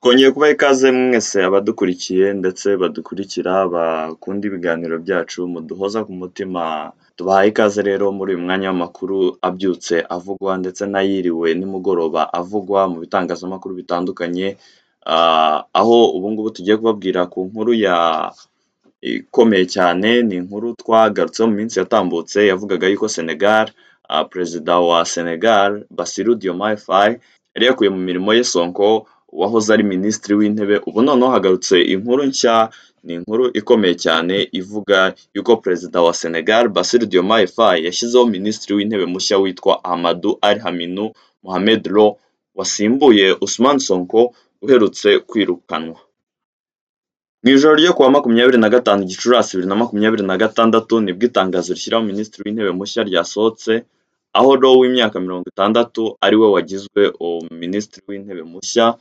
Twongeye kubaha ikaze mwese abadukurikiye ndetse badukurikira bakunda ibiganiro byacu muduhoza ku mutima, tubahaye ikaze rero muri uyu mwanya w'amakuru abyutse avugwa ndetse n'ayiriwe nimugoroba avugwa mu bitangazamakuru bitandukanye, aho ubu ngubu tugiye kubabwira ku nkuru ikomeye cyane, ni inkuru twagarutseho mu minsi yatambutse yavugaga yuko Senegal, perezida wa Senegal Bassirou Diomaye Faye yari yakuye mu mirimo ye Sonko wahoze ari minisitiri w'intebe, ubu noneho hagarutse inkuru nshya, ni inkuru ikomeye cyane ivuga yuko perezida wa Senegal Bassirou Diomaye Faye yashyizeho minisitiri w'intebe mushya witwa Amadou Ali Aminou Mohamed Lo, wasimbuye Ousmane Sonko uherutse kwirukanwa. Mu ijoro ryo kuwa 25 Gicurasi 2026 nibwo itangazo rishyiraho minisitiri w'intebe mushya ryasohotse, aho Lo w'imyaka 60 ari we wagizwe minisitiri w'intebe mushya.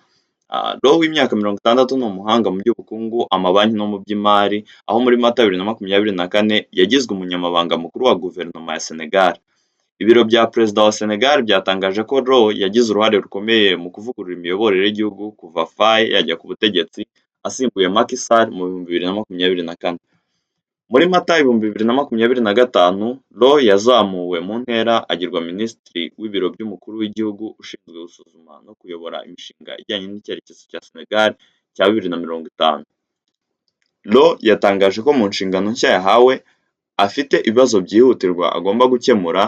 Lo w'imyaka 60 ni umuhanga mu by'ubukungu, amabanki no mu by'imari, aho muri Mata 2024 yagizwe umunyamabanga mukuru wa guverinoma ya Senegal. Ibiro bya perezida wa Senegal byatangaje ko Lo yagize uruhare rukomeye mu kuvugurura imiyoborere y'igihugu kuva Faye yajya ku butegetsi, asimbuye Macky Sall mu 2024. Muri Mata 2025, Lo yazamuwe mu ntera agirwa minisitiri w'ibiro by'umukuru w'igihugu ushinzwe gusuzuma no kuyobora imishinga ijyanye n'icyerekezo cya Senegal cya 2050. Lo yatangaje ko mu nshingano nshya yahawe afite ibibazo byihutirwa agomba gukemura,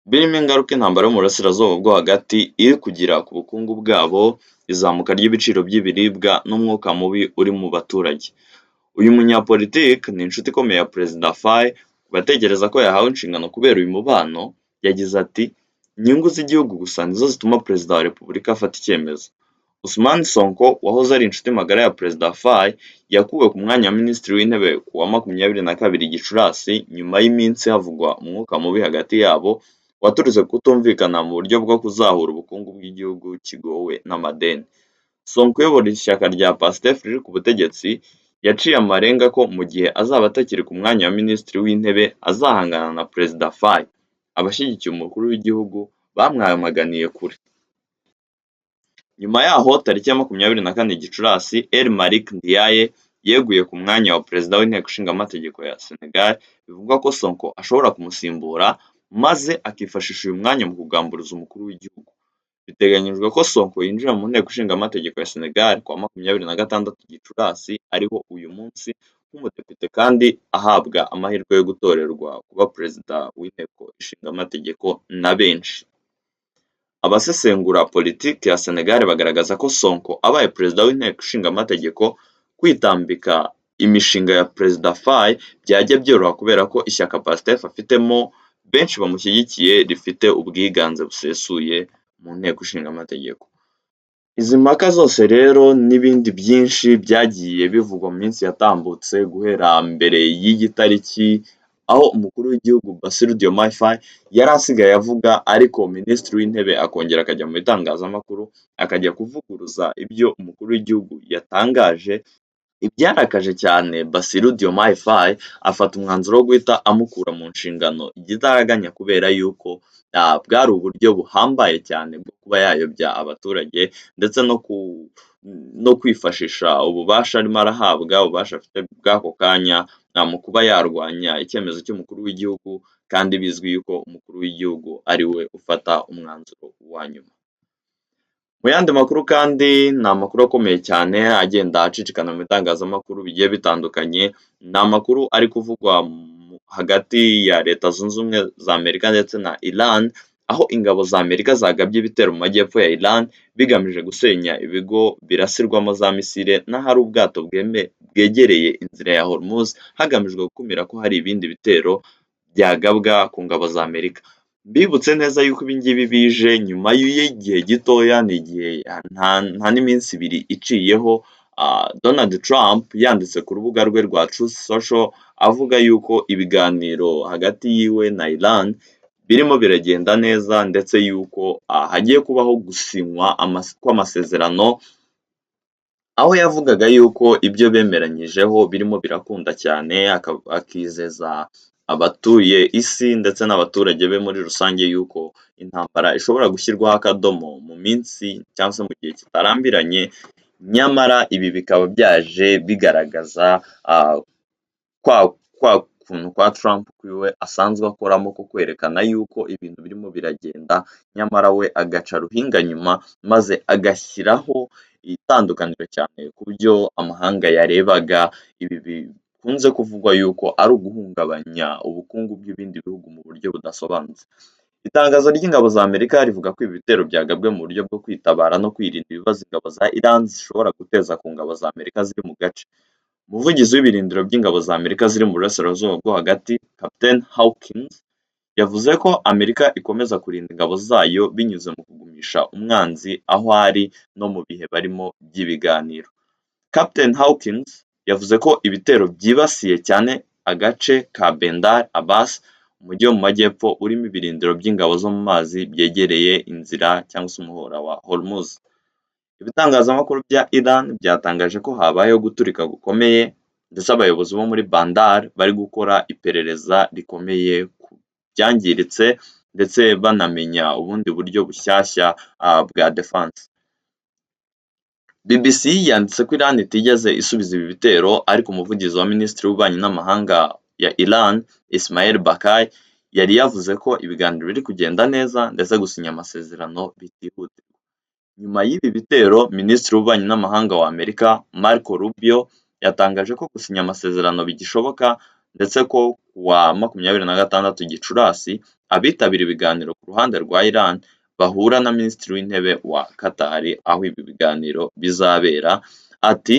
birimo ingaruka intambara yo mu burasirazuba bwo hagati iri kugira ku bukungu bwabo, izamuka ry'ibiciro by'ibiribwa n'umwuka mubi uri mu baturage. Uyu munyapolitiki ni inshuti ikomeye ya perezida Faye, batekereza ko yahawe inshingano kubera uyu mubano, yagize ati inyungu z'igihugu gusa nizo zituma perezida wa repubulika afata icyemezo. Ousmane Sonko wahoze ari inshuti magara ya perezida Faye yakuwe ku mwanya wa minisitiri w'intebe ku wa 22 Gicurasi, nyuma y'iminsi havugwa umwuka mubi hagati yabo waturutse kutumvikana mu buryo bwo kuzahura ubukungu bw'igihugu kigowe n'amadeni. Sonko uyobora ishyaka rya PASTEF riri ku butegetsi yaciye amarenga ko mu gihe azaba atakiri ku mwanya wa minisitiri w'intebe azahangana na perezida Faye. Abashyigikiye umukuru w'igihugu bamwamaganiye kure. Nyuma yaho tariki ya 24 Gicurasi, El Malick Ndiaye yeguye ku mwanya wa perezida w'inteko ishinga amategeko ya Senegal, bivugwa ko Sonko ashobora kumusimbura maze akifashisha uyu mwanya mu kugamburiza umukuru w'igihugu. Biteganyijwe ko Sonko yinjira mu nteko ishinga amategeko ya Senegal ku wa 26 Gicurasi, ariho uyu munsi, nk'umudepite kandi ahabwa amahirwe yo gutorerwa kuba perezida w'inteko ishinga amategeko na benshi. Abasesengura politiki ya Senegal bagaragaza ko Sonko abaye perezida w'inteko ishinga amategeko, kwitambika imishinga ya perezida Faye byajya byoroha kubera ko ishyaka PASTEF afitemo benshi bamushyigikiye rifite ubwiganze busesuye mu nteko ishinga amategeko. Izi mpaka zose rero n'ibindi byinshi byagiye bivugwa mu minsi yatambutse guhera mbere y'iyi tariki, aho umukuru w'igihugu Bassirou Diomaye Faye yari asigaye avuga, ariko minisitiri w'intebe akongera akajya mu bitangazamakuru akajya kuvuguruza ibyo umukuru w'igihugu yatangaje. Ibyarakaje cyane Bassirou Diomaye Faye afata umwanzuro wo guhita amukura mu nshingano igitaraganya, kubera yuko bwari uburyo buhambaye cyane bwo kuba yayobya abaturage ndetse no kwifashisha ububasha arimo arahabwa, ububasha afite bw'ako kanya mu kuba yarwanya icyemezo cy'umukuru w'igihugu, kandi bizwi yuko umukuru w'igihugu ari we ufata umwanzuro wa nyuma. Mu yandi makuru kandi ni amakuru akomeye cyane agenda acicikana mu bitangazamakuru bigiye bitandukanye, ni amakuru ari kuvugwa hagati ya Leta Zunze Ubumwe za Amerika ndetse na Iran, aho ingabo za Amerika zagabye ibitero mu majyepfo ya Iran bigamije gusenya ibigo birasirwamo za misile n'ahari ubwato bwegereye inzira ya Hormuz, hagamijwe gukumira ko hari ibindi bitero byagabwa ku ngabo za Amerika. Mbibutse neza yuko ibi ngibi bije nyuma y'igihe gitoya, ni igihe nta n'iminsi ibiri iciyeho, Donald Trump yanditse ku rubuga rwe rwa Truth Social avuga yuko ibiganiro hagati yiwe na Iran birimo biragenda neza, ndetse yuko hagiye kubaho gusinywa kw'amasezerano, aho yavugaga yuko ibyo bemeranyijeho birimo birakunda cyane, akizeza abatuye isi ndetse n'abaturage be muri rusange yuko intambara ishobora gushyirwaho akadomo mu minsi cyangwa se mu gihe kitarambiranye, nyamara ibi bikaba byaje bigaragaza kwa kuntu kwa Trump kwiwe asanzwe akoramo ko kwerekana yuko ibintu birimo biragenda, nyamara we agaca ruhinga nyuma maze agashyiraho itandukaniro cyane ku byo amahanga yarebaga, ibi bikunze kuvugwa yuko ari uguhungabanya ubukungu bw'ibindi bihugu mu buryo budasobanutse. Itangazo ry'ingabo za Amerika rivuga ko ibi bitero byagabwe mu buryo bwo kwitabara no kwirinda ibibazo ingabo za Iran zishobora guteza ku ngabo za Amerika ziri mu gace. Umuvugizi w'ibirindiro by'ingabo za Amerika ziri mu burasirazuba bwo hagati, Captain Hawkins, yavuze ko Amerika ikomeza kurinda ingabo zayo binyuze mu kugumisha umwanzi aho ari no mu bihe barimo by'ibiganiro. Captain Hawkins yavuze ko ibitero byibasiye cyane agace ka Bandar Abbas, umujyi wo mu majyepfo urimo ibirindiro by'ingabo zo mu mazi byegereye inzira cyangwa se umuhora wa Hormuz. Ibitangazamakuru bya Iran byatangaje ko habayeho guturika gukomeye ndetse abayobozi bo muri Bandar bari gukora iperereza rikomeye ku byangiritse ndetse banamenya ubundi buryo bushyashya bwa defense. BBC yanditse ko Iran itigeze isubiza ibi bitero, ariko umuvugizi wa Minisitiri w'Ububanyi n'Amahanga ya Iran, Ismail Baqai, yari yavuze ko ibiganiro biri kugenda neza ndetse gusinya amasezerano bitihutirwa. Nyuma y'ibi bitero, Minisitiri w'Ububanyi n'Amahanga wa Amerika, Marco Rubio, yatangaje ko gusinya amasezerano bigishoboka ndetse ko kuwa 26 Gicurasi abitabira ibiganiro ku ruhande rwa Iran bahura na Minisitiri w'Intebe wa Qatar aho ibi biganiro bizabera. Ati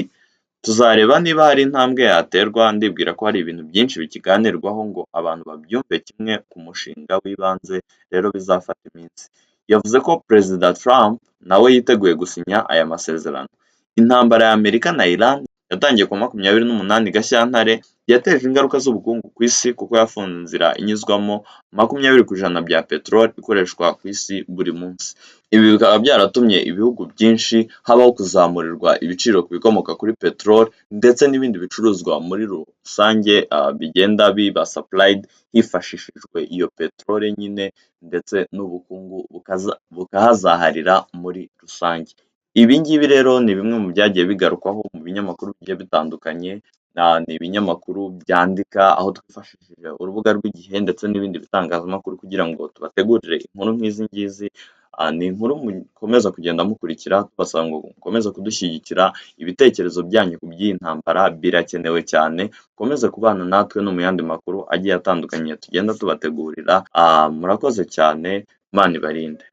tuzareba niba hari intambwe yaterwa, ndibwira ko hari ibintu byinshi bikiganirwaho ngo abantu babyumve kimwe ku mushinga w'ibanze, rero bizafata iminsi. Yavuze ko Perezida Trump nawe yiteguye gusinya aya masezerano. Intambara ya Amerika na Iran yatangiye ku 28 Gashyantare, yateje ingaruka z'ubukungu ku isi kuko yafunze inzira inyuzwamo 20% bya peteroli ikoreshwa ku isi buri munsi. Ibi bikaba byaratumye ibihugu byinshi habaho kuzamurirwa ibiciro ku bikomoka kuri peteroli ndetse n'ibindi bicuruzwa muri rusange bigenda biba supplied hifashishijwe iyo peteroli nyine, ndetse n'ubukungu bukahazaharira muri rusange. Ibi ngibi rero ni bimwe mu byagiye bigarukwaho mu binyamakuru bigiye bitandukanye, ni ibinyamakuru byandika aho twifashishije urubuga rw'Igihe ndetse n'ibindi bitangazamakuru kugira ngo tubategurire inkuru nk'izi ngizi. Ni inkuru mukomeza kugenda mukurikira, tubasaba ngo mukomeze kudushyigikira, ibitekerezo byanyu ku by'iyi ntambara birakenewe cyane, mukomeze kubana natwe no mu yandi makuru agiye atandukanye tugenda tubategurira. Murakoze cyane, Imana ibarinde.